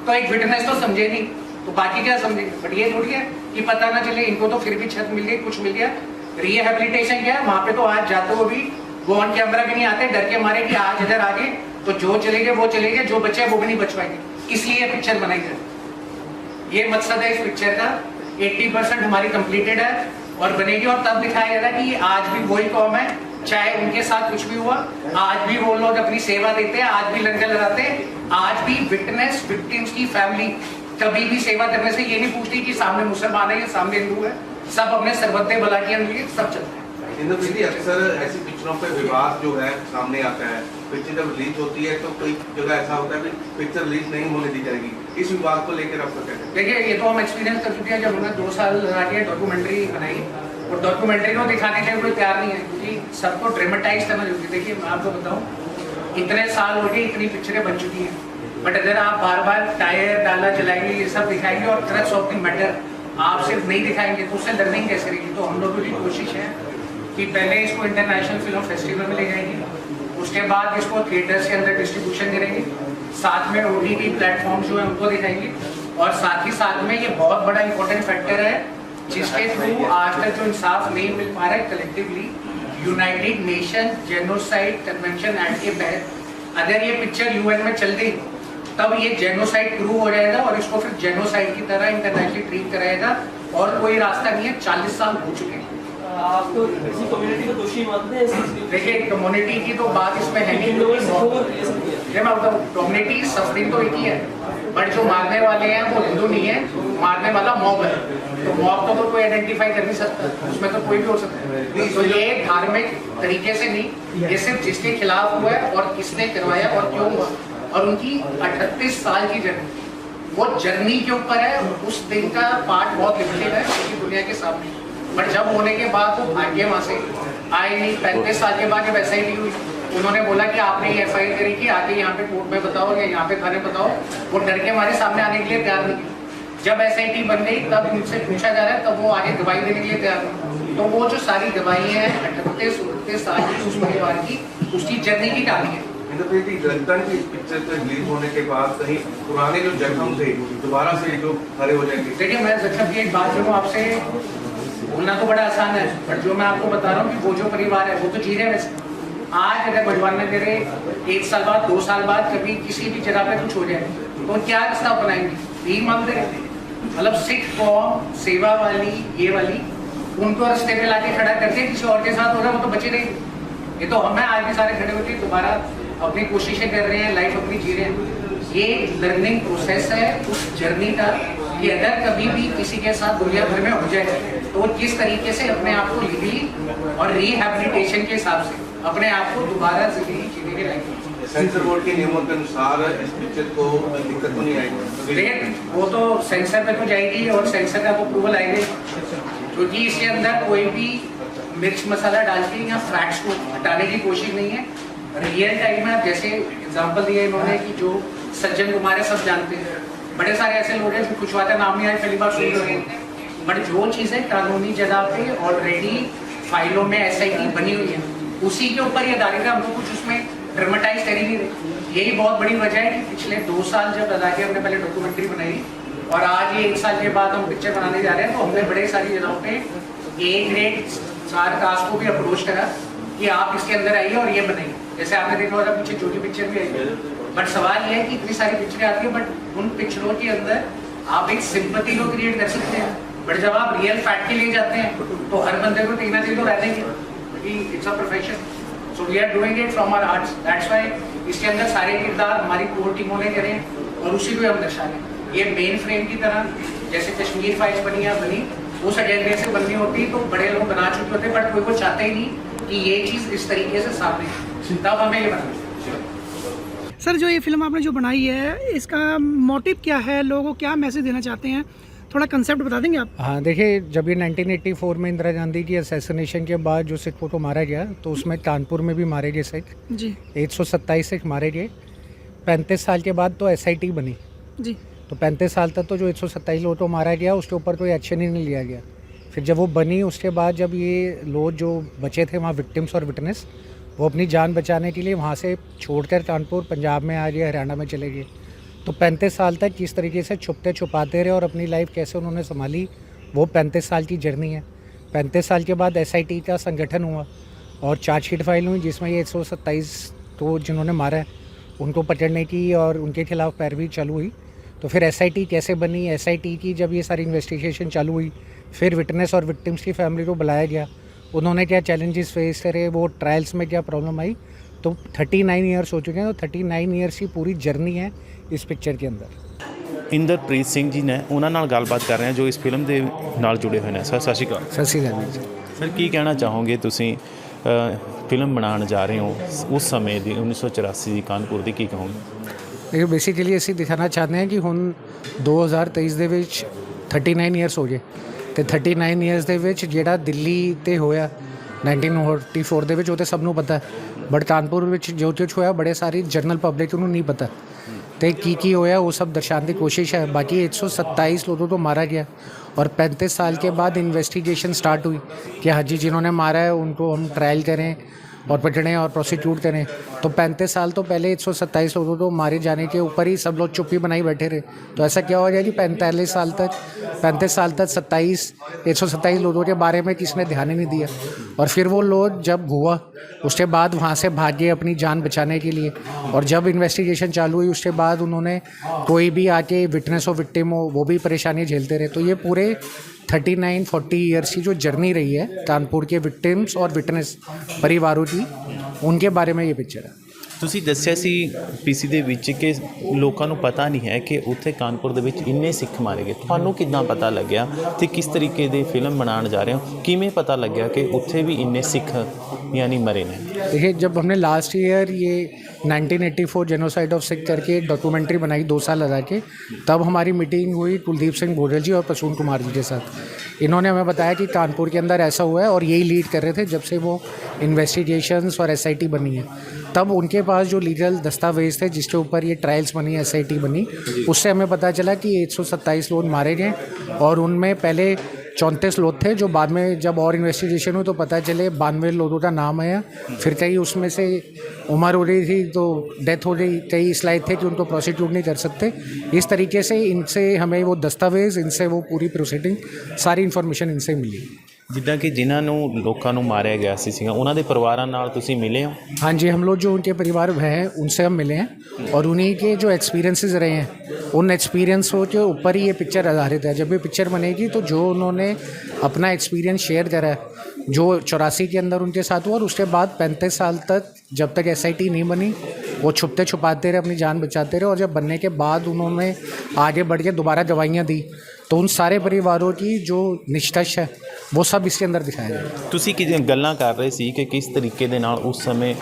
तो एक विटनेस तो समझे नहीं तो बाकी क्या समझेंगे? बट ये थोड़ी है कि पता ना चले, इनको तो फिर भी छत मिल गई, कुछ मिल गया। रिहेबिलिटेशन क्या है वहां पे, तो आज जाते हुए भी वो ऑन कैमरा भी नहीं आते, डर के मारे कि आज इधर आगे तो जो चले गए वो चले गए, जो बचे वो भी नहीं बच पाएंगे। इसलिए ये पिक्चर बनाई है। ये मकसद है इस पिक्चर का। 80% हमारी कंप्लीटेड है और बनेगी, और तब दिखाया जाएगा कि आज भी वही कौम है, चाहे उनके साथ कुछ भी हुआ, आज भी वो लोग अपनी सेवा देते हैं, आज भी लंगर लगाते हैं, आज भी विटनेस विक्टिम्स की फैमिली कभी भी सेवा करने से ये नहीं पूछती कि सामने मुसलमान है या सामने हिंदू है, सब अपने सर्वोदय भला के लिए सब चलता है। इंदु दीदी, अक्सर ऐसी पिक्चरों पे विवाद जो है सामने आता है। पिक्चर जब रिलीज होती है तो कोई जगह ऐसा होता है कि पिक्चर रिलीज नहीं होने दी जाएगी, इस विवाद को लेकर आपका क्या कहना है? देखिए, ये तो हम एक्सपीरियंस कर चुके हैं। जब हमने 2 साल लगा के डॉक्यूमेंट्री बनाई, और डॉक्यूमेंट्री को दिखाने के लिए कोई तैयार नहीं है, क्योंकि सबको ड्रामेटाइज करना जरूरी है। देखिए मैं आपको बताऊं, इतने साल हो गए, इतनी पिक्चरें बन चुकी हैं, बट अगर आप बार बार टायर डाला जलाएंगे, ये सब दिखाएंगे और क्रक्स ऑफ द मैटर आप सिर्फ नहीं दिखाएंगे तो उससे लर्निंग कैसे रहेगी? तो हम लोगों की कोशिश है कि पहले इसको इंटरनेशनल फिल्म फेस्टिवल में ले जाएंगे, उसके बाद इसको थिएटर्स के अंदर डिस्ट्रीब्यूशन करेंगे, साथ में OTT प्लेटफॉर्म जो है उनको दिखाएंगे, और साथ ही साथ में ये बहुत बड़ा इंपॉर्टेंट फैक्टर है जिसके थ्रू आज तक जो इंसाफ नहीं मिल पा रहा है collectively, United nation genocide convention act के तहत अगर ये पिक्चर UN में चल गई तब ये जेनोसाइड प्रूव हो जाएगा और इसको फिर जेनोसाइड की तरह इंटरनेशनली ट्रीट कराएगा, और कोई रास्ता नहीं है। 40 साल हो चुके हैं। आपको किसी कम्युनिटी को दोषी मानते हैं? देखिए कम्युनिटी की तो बात इसमें है नहीं, मैं बताऊँ कम्युनिटी सफरिंग तो एक ही है, बट जो मारने वाले हैं वो हिंदू नहीं है, मारने वाला मॉब है। तो मॉब को तो कोई आइडेंटिफाई कर नहीं सकता, उसमें तो कोई भी हो सकता है। तो ये धार्मिक तरीके से नहीं, ये सिर्फ जिसके खिलाफ हुआ है और किसने करवाया और क्यों हुआ, और उनकी 38 साल की जर्नी, वो जर्नी के ऊपर है। उस दिन का पार्ट बहुत लिमिटेड है पूरी दुनिया के सामने, बट जब होने के बाद वो भाग्य वहाँ से आए नहीं। 35 साल के बाद जब SIT हुई, उन्होंने बोला कि आपने ये FIR करी कि आके यहाँ पे कोर्ट में बताओ या यहाँ पे थाने बताओ, वो डर के हमारे सामने आने के लिए तैयार नहीं। जब SIT बन गई तब उनसे पूछा जा रहा है, तब वो आगे गवाही देने के लिए तैयार नहीं। तो वो जो सारी गवाही है 38-39 साल की उस परिवार की, उसकी जर्नी की कहानी है। लगता है कि पिक्चर को रिलीज होने के बाद कहीं पुराने जो जख्म थे दोबारा से जो खड़े हो जाएंगे? देखिए मैं जख्म की एक बात करूँ आपसे, बोलना तो बड़ा आसान है, बट जो मैं आपको बता रहा हूँ कि वो जो परिवार है वो तो जी रहे हैं वैसे। आज अगर भगवान न करे 1 साल बाद 2 साल बाद कभी किसी भी जगह पे कुछ हो जाए तो क्या रास्ता अपनाएंगे? यही मांगते रहते हैं। मतलब सिख कौम सेवा वाली ये वाली उनको रास्ते पे लाके खड़ा करके किसी और के साथ हो रहा है, वो तो बचे नहीं। ये तो हमें आज भी सारे खड़े होकर दोबारा अपनी कोशिशें कर रहे हैं, लाइफ अपनी जी रहे हैं। ये लर्निंग प्रोसेस है उस जर्नी का, कि अगर कभी भी किसी के साथ दुनिया भर में हो जाए तो वो किस तरीके से अपने आप को लीगली और रिहैबिलिटेशन के हिसाब से अपने आप को दोबारा जिंदगी जीने के लायक। सेंसर बोर्ड के नियमों के अनुसार इस पिक्चर को दिक्कत तो नहीं आएगी? लेकिन वो तो सेंसर पे तो जाएगी और सेंसर का तो अप्रूवल आएगा, क्योंकि इसके अंदर कोई भी मिर्च मसाला डाल के या फैक्ट्स को हटाने की कोशिश नहीं है। रियल टाइम में जैसे एग्जांपल दिया इन्होंने कि जो सज्जन कुमार है सब जानते हैं, बड़े सारे ऐसे लोग हैं जो कुछ बातें नाम नहीं आए पहली बार सुन रहे हैं, बट जो चीज़ें कानूनी जगह पे ऑलरेडी फाइलों में SIT बनी हुई है उसी के ऊपर ये आधारित है। हमको कुछ उसमें ड्रामेटाइज कर ही नहीं रहे। यही बहुत बड़ी वजह है कि पिछले 2 साल जब अदाके हमने पहले डॉक्यूमेंट्री बनाई और आज ये 1 साल के बाद हम पिक्चर बनाने जा रहे हैं, तो हमने बड़े सारी जगहों पे A ग्रेड 4 कास्ट को भी अप्रोच करा कि आप इसके अंदर आइए और ये बनाइए। जैसे आपने देखा होगा पीछे छोटी पिक्चर भी आई, बट सवाल ये है कि इतनी सारी पिक्चरें आती है, बट उन पिक्चरों के अंदर आप एक सिंपैथी को क्रिएट कर सकते हैं, बट जब आप रियल फैक्ट के लिए जाते हैं तो हर बंदे को कहीं ना कहीं तो रहने की, क्योंकि it's a profession. So we are doing it from our hearts, that's why इसके अंदर सारे किरदार हमारी कोर टीमों ने करें और उसी को हम दर्शा रहे। ये मेन फ्रेम की तरह जैसे कश्मीर फाइल्स बनी या बनी उस एजेंडे से बननी होती तो बड़े लोग बना चुके होते, बट कोई वो चाहते ही नहीं कि ये चीज़ इस तरीके से सामने, तब हमें ये बनाना। सर जो ये फिल्म आपने जो बनाई है इसका मोटिव क्या है, लोगों को क्या मैसेज देना चाहते हैं, थोड़ा कंसेप्ट बता देंगे आप? हाँ देखिए, जब ये 1984 में इंदिरा गांधी की असैसिनेशन के बाद जो सिख को मारा गया तो उसमें कानपुर में भी मारे गए सिख जी, 127 सिख मारे गए। 35 साल के बाद तो SIT बनी जी, तो 35 साल तक तो जो 127 लोग तो मारा गया उसके ऊपर कोई एक्शन ही नहीं लिया गया। फिर जब वो बनी उसके बाद जब ये लोग जो बचे थे वहाँ विक्टिम्स और विटनेस, वो अपनी जान बचाने के लिए वहाँ से छोड़कर कानपुर पंजाब में आ गए, हरियाणा में चले गए। तो 35 साल तक किस तरीके से छुपते छुपाते रहे और अपनी लाइफ कैसे उन्होंने संभाली, वो 35 साल की जर्नी है। 35 साल के बाद SIT का संगठन हुआ और चार्जशीट फाइल हुई जिसमें ये 127 तो जिन्होंने मारा है उनको पकड़ने की और उनके खिलाफ पैरवी चालू हुई। तो फिर SIT कैसे बनी, SIT की जब ये सारी इन्वेस्टिगेशन चालू हुई, फिर विटनेस और विक्टिम्स की फैमिली को बुलाया गया, उन्होंने क्या चैलेंजेस फेस करे, वो ट्रायल्स में क्या प्रॉब्लम आई। तो 39 ईयर्स हो चुके हैं, तो 39 ईयर्स की पूरी जर्नी है ਇਸ ਪਿਕਚਰ के अंदर। ਇੰਦਰਪ੍ਰੀਤ ਸਿੰਘ ਜੀ ਨੇ ਉਹਨਾਂ ਨਾਲ ਗੱਲਬਾਤ ਕਰ ਰਹੇ ਹਾਂ ਜੋ ਇਸ ਫਿਲਮ ਦੇ ਨਾਲ ਜੁੜੇ ਹੋਏ ਨੇ। ਸਰ ਸਤਿ ਸ਼੍ਰੀ ਅਕਾਲ। ਸਤਿ ਸ਼੍ਰੀ ਅਕਾਲ ਜੀ। ਸਰ ਕੀ ਕਹਿਣਾ ਚਾਹੋਗੇ ਤੁਸੀਂ ਫਿਲਮ ਬਣਾਉਣ ਜਾ ਰਹੇ ਹੋ ਉਸ ਸਮੇਂ ਦੀ 1984 ਦੀ ਕਾਨਪੁਰ ਦੀ, ਕੀ ਕਹੋਗੇ? ਦੇਖੋ ਬੇਸਿਕਲੀ ਅਸੀਂ ਦਿਖਾਣਾ ਚਾਹੁੰਦੇ ਹਾਂ ਕਿ ਹੁਣ 2023 ਦੇ ਵਿੱਚ 39 ਈਅਰਸ ਹੋ ਗਏ ਤੇ 39 ਈਅਰਸ ਦੇ ਵਿੱਚ ਜਿਹੜਾ ਦਿੱਲੀ ਤੇ ਹੋਇਆ 1944 ਦੇ ਵਿੱਚ ਉਹ ਤਾਂ ਸਭ ਨੂੰ ਪਤਾ, ਬਟ ਕਾਨਪੁਰ ਵਿੱਚ ਜੋ ਕੁਛ ਹੋਇਆ ਬੜੇ ਸਾਰੀ ਜਨਰਲ ਪਬਲਿਕ ਨੂੰ ਨਹੀਂ ਪਤਾ ਤੇ ਕੀ ਹੋਇਆ वो सब दर्शाने की कोशिश है। बाकी 127 लोगों को मारा गया और 35 साल के बाद इन्वेस्टिगेशन स्टार्ट हुई कि हाँ जी जिन्होंने मारा है उनको हम ट्रायल करें और पिटने और प्रोसिक्यूट करें। तो 35 साल तो पहले 127 लोगों को मारे जाने के ऊपर ही सब लोग चुप्पी बनाई बैठे रहे। तो ऐसा क्या हो गया कि 35 साल तक 127 लोगों के बारे में किसने ध्यान ही नहीं दिया। और फिर वो लोग जब हुआ उसके बाद वहाँ से भागे अपनी जान बचाने के लिए, और जब इन्वेस्टिगेशन चालू हुई उसके बाद उन्होंने कोई भी आके विटनेस हो विक्टिम हो वो भी परेशानी झेलते रहे। तो ये पूरे 39-40 ईयर्स की जो जर्नी रही है कानपुर के विक्टिम्स और विटनेस परिवारों की, उनके बारे में ये पिक्चर है। ਤੁਸੀਂ ਦੱਸਿਆ ਸੀ ਪੀਸੀ ਦੇ ਵਿੱਚ ਕਿ ਲੋਕਾਂ ਨੂੰ ਪਤਾ ਨਹੀਂ ਹੈ ਕਿ ਉੱਥੇ ਕਾਨਪੁਰ ਦੇ ਵਿੱਚ ਇੰਨੇ ਸਿੱਖ ਮਾਰੇ ਗਏ। ਤੁਹਾਨੂੰ ਕਿੱਦਾਂ ਪਤਾ ਲੱਗਿਆ ਤੇ ਕਿਸ ਤਰੀਕੇ ਦੀ ਫਿਲਮ ਬਣਾਉਣ ਜਾ ਰਹੇ ਹੋ? ਕਿਵੇਂ ਪਤਾ ਲੱਗਿਆ ਕਿ ਉੱਥੇ ਵੀ ਇੰਨੇ ਸਿੱਖ यानी मरे ने? देखिए, जब हमने लास्ट ईयर ये 1984 जेनोसाइड ऑफ सिख करके डॉक्यूमेंट्री बनाई 2 साल लगा के, तब हमारी मीटिंग हुई कुलदीप सिंह बोरल जी और प्रसून कुमार जी के साथ। इन्होंने हमें बताया कि कानपुर के अंदर ऐसा हुआ है और यही लीड कर रहे थे जब से वो इन्वेस्टिगेशंस और SIT बनी है। तब उनके पास जो लीगल दस्तावेज थे जिसके ऊपर ये ट्रायल्स बनी, SIT बनी, उससे हमें पता चला कि 127 लोग मारे गए और उनमें पहले 34 लोग थे जो बाद में जब और इन्वेस्टिगेशन हुई तो पता चले 92 लोगों का नाम आया। फिर कई उसमें से उम्र हो रही थी तो डेथ हो गई, कई इस लायक थे कि उनको प्रोसिक्यूट नहीं कर सकते। इस तरीके से इनसे हमें वो दस्तावेज़, इनसे वो पूरी प्रोसीडिंग, सारी इन्फॉर्मेशन इनसे मिली। जिद्दां कि जिन्हां नूं लोकां नूं मारिया गया सीगा उन्हां दे परिवारां नाल तुसीं मिले हो? हाँ जी, हम लोग जो उनके परिवार हैं उनसे हम मिले हैं और उन्हीं के जो एक्सपीरियंसेस रहे हैं उन एक्सपीरियंसों के ऊपर ही ये पिक्चर आधारित है। जब ये पिक्चर बनेगी तो जो उन्होंने अपना एक्सपीरियंस शेयर करा है, जो 84 के अंदर उनके साथ हुआ और उसके बाद 35 साल तक जब तक SIT नहीं बनी वो छुपते छुपाते रहे, अपनी जान बचाते रहे, और जब बनने के बाद उन्होंने आगे बढ़ के दोबारा दवाइयाँ दी, तो उन सारे परिवारों की जो निष्कर्ष है वो सब इसके अंदर दिखाया जाएगा। ਤੁਸੀਂ ਕਿ ਗੱਲਾਂ ਕਰ ਰਹੇ ਸੀ ਕਿ ਕਿਸ ਤਰੀਕੇ ਦੇ ਨਾਲ ਉਸ ਸਮੇਂ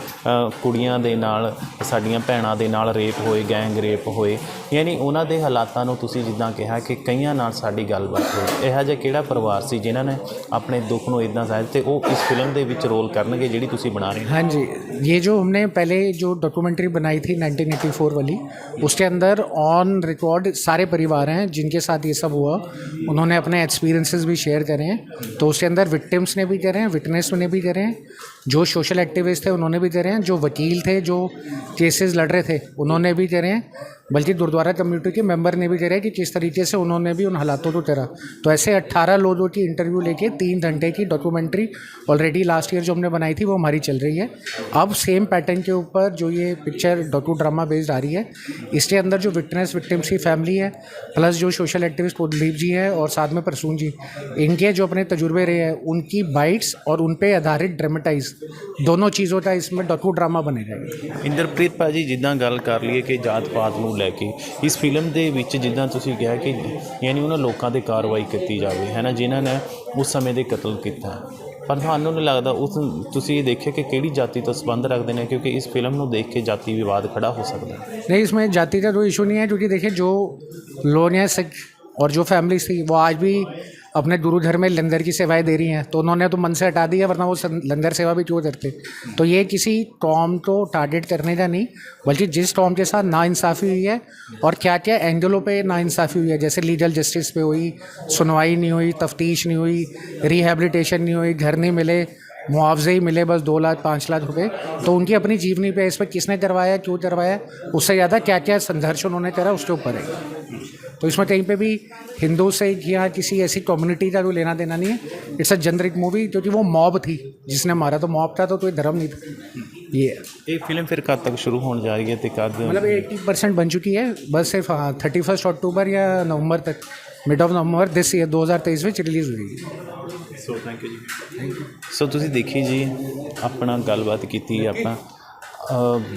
ਕੁੜੀਆਂ ਦੇ ਨਾਲ, ਸਾਡੀਆਂ ਭੈਣਾਂ ਦੇ ਨਾਲ ਰੇਪ ਹੋਏ, ਗੈਂਗ ਰੇਪ ਹੋਏ, ਯਾਨੀ ਉਹਨਾਂ ਦੇ ਹਾਲਾਤਾਂ ਨੂੰ ਤੁਸੀਂ ਜਿੱਦਾਂ ਕਿਹਾ ਕਿ ਕਈਆਂ ਨਾਲ ਸਾਡੀ ਗੱਲਬਾਤ ਹੋਈ। ਇਹੋ ਜਿਹਾ ਕਿਹੜਾ ਪਰਿਵਾਰ ਸੀ ਜਿਨ੍ਹਾਂ ਨੇ ਆਪਣੇ ਦੁੱਖ ਨੂੰ ਇਦਾਂ ਜ਼ਾਹਿਰ ਤੇ ਉਹ ਇਸ ਫਿਲਮ ਦੇ ਵਿੱਚ ਰੋਲ ਕਰਨਗੇ ਜਿਹੜੀ ਤੁਸੀਂ ਬਣਾ ਰਹੇ ਹੋ? हाँ जी, ये जो हमने पहले जो डॉक्यूमेंट्री बनाई थी 1984 वाली, उसके अंदर ऑन रिकॉर्ड सारे परिवार हैं जिनके साथ ये सब हुआ। उन्होंने अपने एक्सपीरियंसेस भी शेयर करे हैं। तो उसके अंदर विक्टिम्स ने भी करे हैं, विटनेस ने भी करे हैं, जो सोशल एक्टिविस्ट थे उन्होंने भी करे हैं, जो वकील थे जो केसेस लड़ रहे थे उन्होंने भी करे हैं, बल्कि गुरुद्वारा कम्युनिटी के मेंबर ने भी करे कि किस तरीके से उन्होंने भी उन हालातों को करा। तो ऐसे 18 लोगों की इंटरव्यू लेके 3 घंटे की डॉक्यूमेंट्री ऑलरेडी लास्ट ईयर जो हमने बनाई थी वो हमारी चल रही है। अब सेम पैटर्न के ऊपर जो ये पिक्चर डॉक्यू ड्रामा बेस्ड आ रही है, इसके अंदर जो विटनेस विक्टिम्स की फैमिली है प्लस जो सोशल एक्टिविस्ट कुलदीप जी है और साथ में प्रसून जी, इनके जो अपने तजुर्बे रहे हैं उनकी बाइट्स और उन पे आधारित ड्रामेटाइज दोनों चीज़ों का इसमें डॉक्यू ड्रामा बनेगा। ਇੰਦਰਪ੍ਰੀਤ ਭਾਜੀ, ਜਿੱਦਾਂ ਗੱਲ ਕਰ ਲਈਏ ਕਿ ਜਾਤ ਪਾਤ ਨੂੰ ਲੈ ਕੇ ਇਸ ਫਿਲਮ ਦੇ ਵਿੱਚ ਜਿੱਦਾਂ ਤੁਸੀਂ ਕਿਹਾ ਕਿ ਯਾਨੀ ਉਹਨਾਂ ਲੋਕਾਂ 'ਤੇ ਕਾਰਵਾਈ ਕੀਤੀ ਜਾਵੇ, ਹੈ ਨਾ, ਜਿਨ੍ਹਾਂ ਨੇ ਉਸ ਸਮੇਂ ਦੇ ਕਤਲ ਕੀਤਾ। ਪਰ ਤੁਹਾਨੂੰ ਨਹੀਂ ਲੱਗਦਾ ਉਸ ਤੁਸੀਂ ਇਹ ਦੇਖਿਆ ਕਿ ਕਿਹੜੀ ਜਾਤੀ ਤੋਂ ਸੰਬੰਧ ਰੱਖਦੇ ਨੇ? ਕਿਉਂਕਿ ਇਸ ਫਿਲਮ ਨੂੰ ਦੇਖ ਕੇ ਜਾਤੀ ਵਿਵਾਦ ਖੜਾ हो सकता है। नहीं, इसमें जाति का कोई इशू नहीं है, क्योंकि देखिए जो लोग हैं सिख और जो फैमिलीज थी वो आज भी अपने गुरु घर में लंगर की सेवाएं दे रही हैं, तो उन्होंने तो मन से हटा दिया, वरना वो लंगर सेवा भी क्यों करते। तो ये किसी कौम को टारगेट करने का नहीं, बल्कि जिस कौम के साथ नाइंसाफ़ी हुई है और क्या क्या एंगलों पे नाइंसाफ़ी हुई है, जैसे लीगल जस्टिस पे हुई, सुनवाई नहीं हुई, तफ्तीश नहीं हुई, रिहेबिलिटेशन नहीं हुई, घर नहीं मिले, मुआवजे ही मिले बस 2 लाख 5 लाख रुपए, तो उनकी अपनी जीवनी पे इस पर किसने करवाया, क्यों करवाया, उससे ज़्यादा क्या क्या संघर्ष उन्होंने करा उसके ऊपर है। तो इसमें कहीं पे भी हिंदू से या किसी ऐसी कम्युनिटी का कोई लेना देना नहीं है। इट्स अ जेनरिक मूवी, क्योंकि वो मॉब थी जिसने मारा, तो मॉब था तो कोई धर्म नहीं था। ये फिल्म फिर कब तक शुरू होने जा रही है? कब मतलब 80% बन चुकी है, बस सिर्फ 31 अक्टूबर या नवंबर तक, mid of November this year 2023 में रिलीज़ हुई। So thank you. सो तुसी देखी जी अपना गलबात की अपना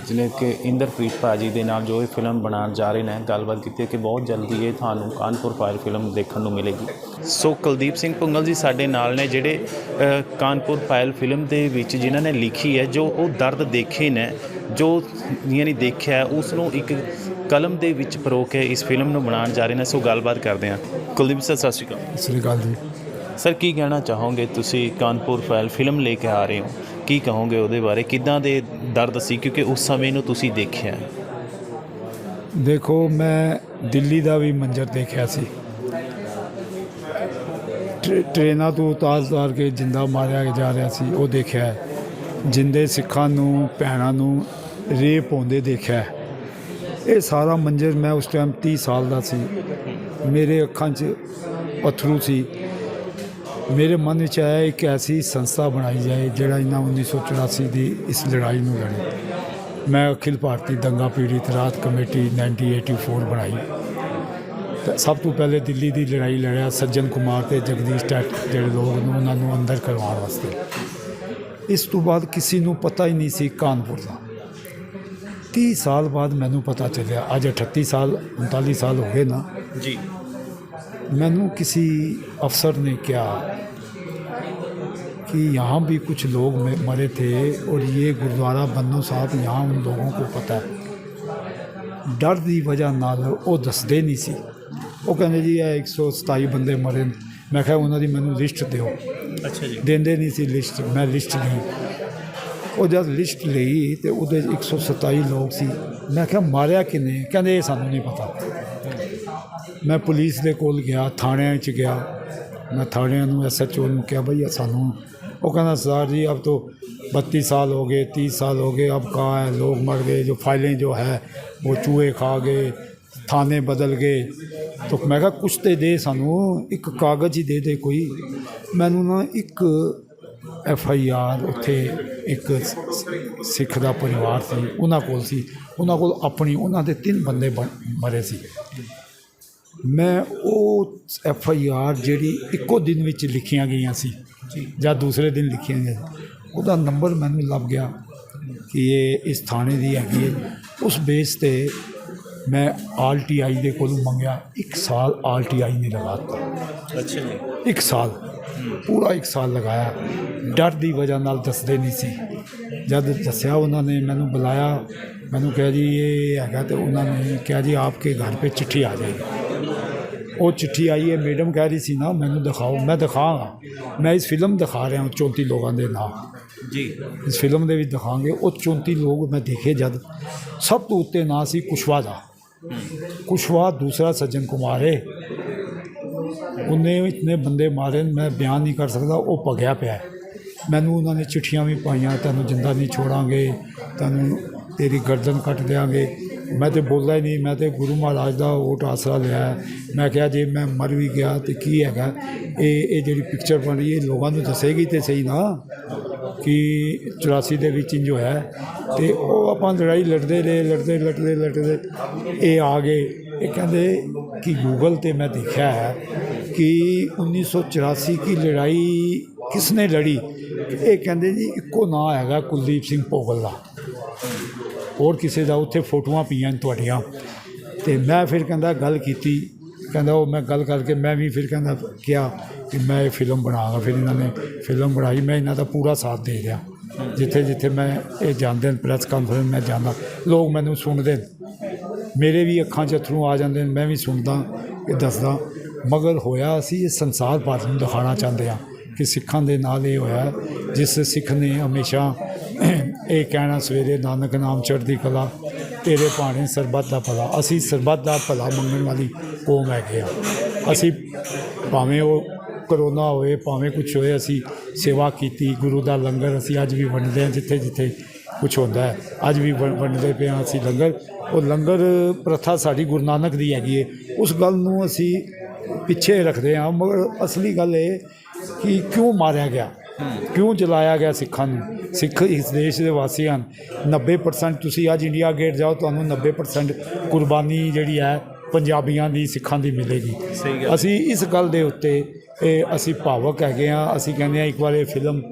जिन्हें कि इंदरप्रीत भाजी ਦੇ ਨਾਲ ਜੋ ਇਹ ਫਿਲਮ ਬਣਾਉਣ ਜਾ ਰਹੇ ਨੇ, ਗੱਲਬਾਤ ਕੀਤੀ ਹੈ ਕਿ ਬਹੁਤ ਜਲਦੀ ਇਹ ਤੁਹਾਨੂੰ ਕਾਨਪੁਰ ਫਾਇਲ ਫਿਲਮ ਦੇਖਣ ਨੂੰ ਮਿਲੇਗੀ। ਸੋ ਕੁਲਦੀਪ ਸਿੰਘ ਭੁੰਗਲ ਜੀ ਸਾਡੇ ਨਾਲ ਨੇ, ਜਿਹੜੇ ਕਾਨਪੁਰ ਫਾਇਲ ਫਿਲਮ ਦੇ ਵਿੱਚ ਜਿਨ੍ਹਾਂ ਨੇ ਲਿਖੀ ਹੈ, ਜੋ ਉਹ ਦਰਦ ਦੇਖੇ ਨੇ, ਜੋ ਯਾਨੀ ਦੇਖਿਆ ਉਸ ਨੂੰ ਇੱਕ ਕਲਮ ਦੇ ਵਿੱਚ ਪਰੋ ਕੇ ਇਸ ਫਿਲਮ ਨੂੰ ਬਣਾਉਣ ਜਾ ਰਹੇ ਨੇ। ਸੋ ਗੱਲਬਾਤ ਕਰਦੇ ਹਾਂ। ਕੁਲਦੀਪ ਸਰ, ਸਤਿ ਸ਼੍ਰੀ ਅਕਾਲ। ਸਤਿ ਸ਼੍ਰੀ ਅਕਾਲ ਜੀ। ਸਰ, ਕੀ ਕਹਿਣਾ ਚਾਹੋਗੇ? ਤੁਸੀਂ ਕਾਨਪੁਰ ਫਾਇਲ ਫਿਲਮ ਲੈ ਕੇ ਆ ਰਹੇ ਹੋ, ਕੀ ਕਹੋਗੇ ਉਹਦੇ ਬਾਰੇ? ਕਿੱਦਾਂ ਦੇ ਦਰਦ ਸੀ, ਕਿਉਂਕਿ ਉਸ ਸਮੇਂ ਨੂੰ ਤੁਸੀਂ ਦੇਖਿਆ? ਦੇਖੋ, ਮੈਂ ਦਿੱਲੀ ਦਾ ਵੀ ਮੰਜ਼ਰ ਦੇਖਿਆ ਸੀ, ਟ੍ਰੇਨਾਂ ਤੋਂ ਉਤਾਰ ਕੇ ਜਿੰਦਾ ਮਾਰਿਆ ਜਾ ਰਿਹਾ ਸੀ, ਉਹ ਦੇਖਿਆ ਹੈ। ਜਿੰਦੇ ਸਿੱਖਾਂ ਨੂੰ ਭੈਣਾਂ ਨੂੰ ਰੇਪ ਹੁੰਦੇ ਦੇਖਿਆ। ਇਹ ਸਾਰਾ ਮੰਜ਼ਰ ਮੈਂ ਉਸ ਟਾਈਮ 30 ਸਾਲ ਦਾ ਸੀ। ਮੇਰੇ ਅੱਖਾਂ 'ਚ ਅਥਰੂ ਸੀ। ਮੇਰੇ ਮਨ ਵਿੱਚ ਆਇਆ ਇੱਕ ਐਸੀ ਸੰਸਥਾ ਬਣਾਈ ਜਾਏ ਜਿਹੜਾ ਇਹਨਾਂ 1984 ਦੀ ਇਸ ਲੜਾਈ ਨੂੰ ਲੜੇ। ਮੈਂ ਅਖਿਲ ਭਾਰਤੀ ਦੰਗਾ ਪੀੜਿਤ ਰਾਹਤ ਕਮੇਟੀ 1984 ਬਣਾਈ। ਤਾਂ ਸਭ ਤੋਂ ਪਹਿਲੇ ਦਿੱਲੀ ਦੀ ਲੜਾਈ ਲੜਿਆ ਸੱਜਣ ਕੁਮਾਰ ਤੇ ਜਗਦੀਸ਼ ਟੈਟ ਜਿਹੜੇ ਲੋਕ ਨੂੰ ਉਹਨਾਂ ਨੂੰ ਅੰਦਰ ਕਰਵਾਉਣ ਵਾਸਤੇ। ਇਸ ਤੋਂ ਬਾਅਦ ਕਿਸੇ ਨੂੰ ਪਤਾ ਹੀ ਨਹੀਂ ਸੀ ਕਾਨਪੁਰ ਦਾ। 30 ਸਾਲ ਬਾਅਦ ਮੈਨੂੰ ਪਤਾ ਚੱਲਿਆ। ਅੱਜ 38 ਸਾਲ 39 ਸਾਲ ਹੋ ਗਏ ਨਾ ਜੀ। मैंने किसी अफसर ने कहा कि यहाँ भी कुछ लोग मरे थे और ये गुरुद्वारा बन्नू साहब यहाँ उन लोगों को पता है। डर की वजह नाल वो दसदे नहीं सी। वो कहते जी 127 बंदे मरे। मैं क्या उन्होंने मैनू लिस्ट दो। अच्छा जी। देंदे नहीं सी लिस्ट। मैं लिस्ट ली। वो जब लिस्ट ली तो वो 127 लोग सी। मैं क्या मारिया किन्ने? कहते सानू नहीं पता। मैं पुलिस के कोल गया, थाणिया च गया। मैं थाणिया SHO ਨੂੰ ਕਿਹਾ भैया सानू। वो कहना सर जी अब तो 32 साल हो गए 30 साल हो गए, अब कहाँ है, लोग मर गए, जो फाइलें जो है वो चूहे खा गए, थाने बदल गए। तो मैं कहा कुछ तो दे सानू, एक कागज़ ही दे कोई। मैनू ना एक FIR उत्थे एक सिख का परिवार सी उन्होंने कोल अपनी उन्होंने 3 बंदे मरे सी। मैं वो FIR जी इको दिन में लिखिया गई सी या दूसरे दिन लिखिया गई, उसका नंबर मैनू लभ गया कि ये इस थाने की हैगी। उस बेस पे मैं RTI के कोल मंगया। 1 साल RTI ने लगाता। अच्छा जी। 1 साल पूरा 1 साल लगाया। डर की वजह नाल दसदे नहीं सी। जब दसिया उन्होंने मैनू बुलाया, मैनू कहा जी ये हैगा, तो उन्होंने कहा जी आपके घर पे चिट्ठी आ जाएगी। वो चिट्ठी आई है। मैडम कह रही सी ना मैनू दिखाओ। मैं दिखागा। मैं इस फिल्म दिखा रहा हूँ 34 लोगों के नाम जी। इस फिल्म के भी दिखाएंगे। वो 34 लोग मैं देखे। जब सब तो उत्ते ना सी कुशवाहा का। कुशवाहा दूसरा सज्जन कुमार है। उन्हें इतने बंदे मारे मैं बयान नहीं कर सकता। वो भगया पिया। मैनू उन्होंने चिट्ठियाँ भी पाइया, तेनू जिंदा नहीं छोड़ांगे, तेनू तेरी गर्दन कट देंगे। मैं तो बोला ही नहीं। मैं तो गुरु महाराज का वोट आसरा लिया। मैं क्या जे मैं मर भी गया तो की है ये जी पिक्चर बन रही है लोगों को दसेगी तो सही ना कि 84 के विच जो है। तो आप लड़ाई लड़ते रहे ये आ गए। ये कहते कि गूगल पे मैं देखा है कि 1984 की लड़ाई किसने लड़ी। ये कहते जी इको ना है कुलदीप सिंह भोगल का और किसी का उत्थे फोटोआं पईयां तुहाडियां। तो मैं फिर कहता गल की कहता वो मैं गल करके मैं भी फिर कहता किया कि मैं ये फिल्म बनागा। फिर इन्होंने फिल्म बनाई। मैं इन्हों का पूरा साथ दे रहा। जिथे जिथे मैं ये जाते प्रेस कॉन्फ्रेंस मैं जाना लोग मैनू सुनते। मेरे भी अखां च अथरू आ जाते। मैं भी सुनता दसदा। मगर होया असी ये संसार भर नूं दिखाना चाहते हैं कि सिखां दे नाल ये होया। जिस सिख ने हमेशा ये कहना सवेरे नानक नाम चढ़दी कला तेरे भाणे सरबत दा भला। असी सरबत दा भला मंगण वाली कौम है। असी भावें वो करोना होए भावें कुछ होए असी सेवा की। गुरु का लंगर असी अज भी वंडदे हैं जिथे जिथे कुछ होंदा है। अज भी वंडदे पे हाँ असी लंगर। और लंगर प्रथा साड़ी गुरु नानक दी हैगी है। उस गल नूं असी पिछे रखते हैं। मगर असली गल ये कि क्यों मारिया गया, क्यों जलाया गया सिखां नूं। सिख इस देश के वासी हैं। 90% तुसीं अज इंडिया गेट जाओ तो 90% कुर्बानी जिहड़ी है पंजाबियों की सिखां की मिलेगी। असी इस गल के उत्ते असी भावक है। असी कहते हैं एक बार ये फिल्म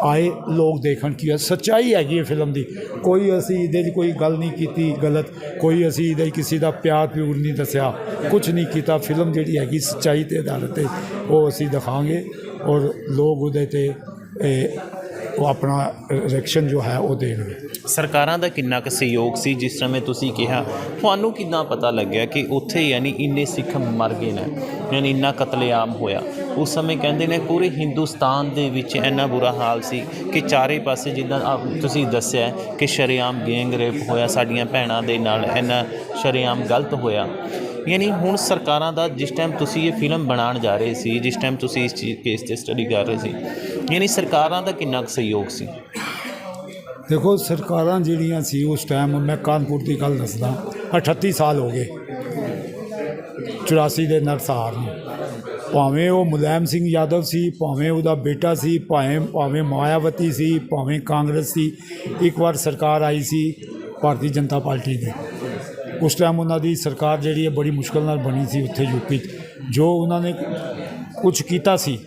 आए लोग देखण की सच्चाई हैगी फिल्म की। कोई असी इहदे कोई गल नहीं की गलत। कोई असी इहदे किसी का प्यार प्यूर नहीं दसिया कुछ नहीं किया। फिल्म जिहड़ी हैगी सच्चाई के आधार पर वो असी दिखांगे और लोग उहदे ते वो अपना रिएक्शन जो है वो देंगे। ਸਰਕਾਰਾਂ ਦਾ ਕਿੰਨਾ ਕੁ ਸਹਿਯੋਗ ਸੀ ਜਿਸ ਸਮੇਂ ਤੁਸੀਂ ਕਿਹਾ ਤੁਹਾਨੂੰ ਕਿੰਨਾ ਪਤਾ ਲੱਗਿਆ ਕਿ ਉੱਥੇ ਯਾਨੀ ਇੰਨੇ ਸਿੱਖ ਮਰ ਗਏ ਨੇ ਯਾਨੀ ਇੰਨਾ ਕਤਲੇਆਮ ਹੋਇਆ। ਉਸ ਸਮੇਂ ਕਹਿੰਦੇ ਨੇ ਪੂਰੇ ਹਿੰਦੁਸਤਾਨ ਦੇ ਵਿੱਚ ਇੰਨਾ ਬੁਰਾ ਹਾਲ ਸੀ ਕਿ ਚਾਰੇ ਪਾਸੇ ਜਿੱਦਾਂ ਤੁਸੀਂ ਦੱਸਿਆ ਕਿ ਸ਼ਰੇਆਮ ਗੈਂਗ ਰੇਪ ਹੋਇਆ ਸਾਡੀਆਂ ਭੈਣਾਂ ਦੇ ਨਾਲ ਇੰਨਾ ਸ਼ਰੇਆਮ ਗਲਤ ਹੋਇਆ। ਯਾਨੀ ਹੁਣ ਸਰਕਾਰਾਂ ਦਾ ਜਿਸ ਟਾਈਮ ਤੁਸੀਂ ਇਹ ਫਿਲਮ ਬਣਾਉਣ ਜਾ ਰਹੇ ਸੀ ਜਿਸ ਟਾਈਮ ਤੁਸੀਂ ਇਸ ਚੀਜ਼ ਕੇਸ 'ਤੇ ਸਟੱਡੀ ਕਰ ਰਹੇ ਸੀ ਯਾਨੀ ਸਰਕਾਰਾਂ ਦਾ ਕਿੰਨਾ ਕੁ ਸਹਿਯੋਗ ਸੀ। ਦੇਖੋ ਸਰਕਾਰਾਂ ਜਿਹੜੀਆਂ ਸੀ ਉਸ ਟਾਈਮ, ਮੈਂ ਕਾਨਪੁਰ ਦੀ ਗੱਲ ਦੱਸਦਾ, 38 ਸਾਲ ਹੋ ਗਏ 84 ਦੇ ਨਰਸਹਾਰ ਨੂੰ। ਭਾਵੇਂ ਉਹ ਮੁਲਾਇਮ ਸਿੰਘ ਯਾਦਵ ਸੀ, ਭਾਵੇਂ ਉਹਦਾ ਬੇਟਾ ਸੀ, ਭਾਵੇਂ ਮਾਇਆਵਤੀ ਸੀ, ਭਾਵੇਂ ਕਾਂਗਰਸ ਸੀ, ਇੱਕ ਵਾਰ ਸਰਕਾਰ ਆਈ ਸੀ ਭਾਰਤੀ ਜਨਤਾ ਪਾਰਟੀ ਦੀ। ਉਸ ਟਾਈਮ ਉਹਨਾਂ ਦੀ ਸਰਕਾਰ ਜਿਹੜੀ ਹੈ ਬੜੀ ਮੁਸ਼ਕਲ ਨਾਲ ਬਣੀ ਸੀ ਉੱਥੇ ਯੂਪੀ 'ਚ। ਜੋ ਉਹਨਾਂ ਨੇ ਕੁਝ ਕੀਤਾ ਸੀ,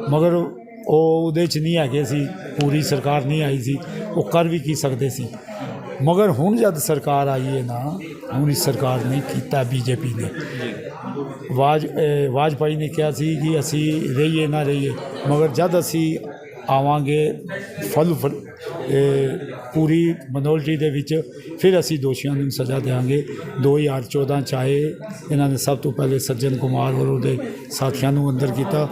ਮਗਰ ਉਹ ਉਹਦੇ 'ਚ ਨਹੀਂ ਹੈਗੇ ਸੀ, ਪੂਰੀ ਸਰਕਾਰ ਨਹੀਂ ਆਈ ਸੀ, ਉਹ ਕਰ ਵੀ ਕੀ ਸਕਦੇ ਸੀ। ਮਗਰ ਹੁਣ ਜਦ ਸਰਕਾਰ ਆਈ ਹੈ ਨਾ, ਹੁਣ ਇਸ ਸਰਕਾਰ ਨੇ ਕੀਤਾ, ਬੀਜੇਪੀ ਨੇ। ਵਾਜਪਾਈ ਨੇ ਕਿਹਾ ਸੀ ਕਿ ਅਸੀਂ ਰਹੀਏ ਨਾ ਰਹੀਏ, ਮਗਰ ਜਦ ਅਸੀਂ ਆਵਾਂਗੇ ਪੂਰੀ ਮਿਨੋਰਟੀ ਦੇ ਵਿੱਚ, ਫਿਰ ਅਸੀਂ ਦੋਸ਼ੀਆਂ ਨੂੰ ਸਜ਼ਾ ਦੇਵਾਂਗੇ। 2014 'ਚ ਆਏ ਇਹਨਾਂ ਨੇ ਸਭ ਤੋਂ ਪਹਿਲੇ ਸੱਜਣ ਕੁਮਾਰ ਔਰ ਉਹਦੇ ਸਾਥੀਆਂ ਨੂੰ ਅੰਦਰ ਕੀਤਾ,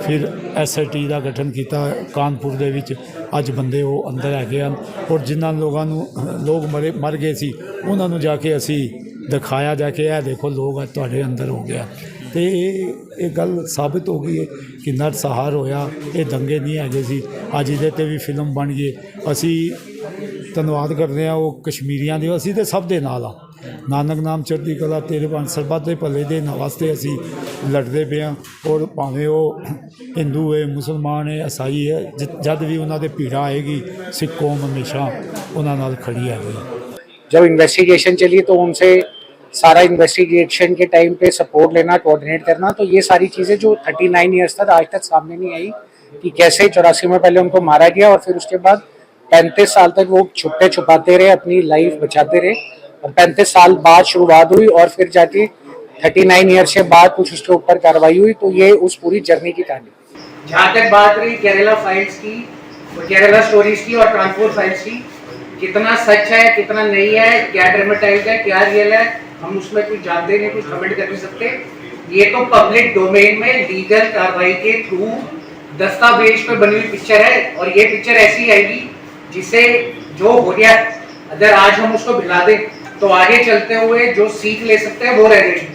ਫਿਰ SIT ਦਾ ਗਠਨ ਕੀਤਾ ਕਾਨਪੁਰ ਦੇ ਵਿੱਚ। ਅੱਜ ਬੰਦੇ ਉਹ ਅੰਦਰ ਹੈਗੇ ਹਨ, ਔਰ ਜਿਨ੍ਹਾਂ ਲੋਕ ਮਰ ਗਏ ਸੀ ਉਹਨਾਂ ਨੂੰ ਜਾ ਕੇ ਅਸੀਂ ਦਿਖਾਇਆ ਜਾ ਕੇ ਇਹ ਦੇਖੋ ਲੋਕ ਤੁਹਾਡੇ ਅੰਦਰ ਹੋ ਗਿਆ। ਤੇ ਇਹ ਗੱਲ ਸਾਬਿਤ ਹੋ ਗਈ ਹੈ ਕਿ ਨਰਸਹਾਰ ਹੋਇਆ, ਇਹ ਦੰਗੇ ਨਹੀਂ ਹੈਗੇ ਸੀ। ਅੱਜ ਇਹਦੇ 'ਤੇ ਵੀ ਫਿਲਮ ਬਣ ਗਈ। ਅਸੀਂ ਧੰਨਵਾਦ ਕਰਦੇ ਹਾਂ ਉਹ ਕਸ਼ਮੀਰੀਆਂ ਦੇ, ਅਸੀਂ ਤਾਂ ਸਭ ਦੇ ਨਾਲ ਆ। ਨਾਨਕ ਨਾਮ ਚੜ੍ਹਦੀ ਕਲਾ ਤੇਰੇ ਬਣ ਸਰਬੱਤ ਦੇ ਭਲੇ ਦੇ ਵਾਸਤੇ ਅਸੀਂ ਲੜਦੇ ਪਏ ਹਾਂ। ਔਰ ਭਾਵੇਂ ਉਹ ਹਿੰਦੂ ਹੈ, ਮੁਸਲਮਾਨ ਹੈ, ਈਸਾਈ ਹੈ, ਜਦ ਵੀ ਉਹਨਾਂ ਦੇ ਭੀੜਾ ਆਏਗੀ, ਸਿੱਖ ਕੌਮ हमेशा ਉਹਨਾਂ ਨਾਲ ਖੜੀ ਹੈਗੀ। जब इन्वेस्टिगेशन चली तो उनसे सारा इन्वेस्टिगेशन के टाइम पे सपोर्ट लेना, कोऑर्डिनेट करना, तो ये सारी चीज़ें जो 39 ईयर्स तक आज तक सामने नहीं आई कि कैसे 84 में पहले उनको मारा गया और फिर उसके बाद 35 साल तक वो छुपे छुपाते रहे, अपनी लाइफ बचाते रहे, और 35 साल बाद शुरुआत हुई और फिर जाके 39 ईयर्स के बाद कुछ उसके ऊपर कार्रवाई हुई। तो ये उस पूरी जर्नी की कहानी। जहाँ तक बात रही केरला फाइल्स की, केरला स्टोरीज की और कानपुर फाइल्स की, कितना सच है कितना नहीं है, क्या ड्रामेटाइज है क्या रियल है, हम उसमें कुछ जानते नहीं, कुछ कमेंट कर नहीं सकते। ये तो पब्लिक डोमेन में लीगल कार्रवाई के थ्रू दस्तावेज पे बनी हुई पिक्चर है, और ये पिक्चर ऐसी आएगी जिसे जो हो गया, अगर आज हम उसको भिला दें तो आगे चलते हुए जो सीख ले सकते हैं वो रह जाएगी।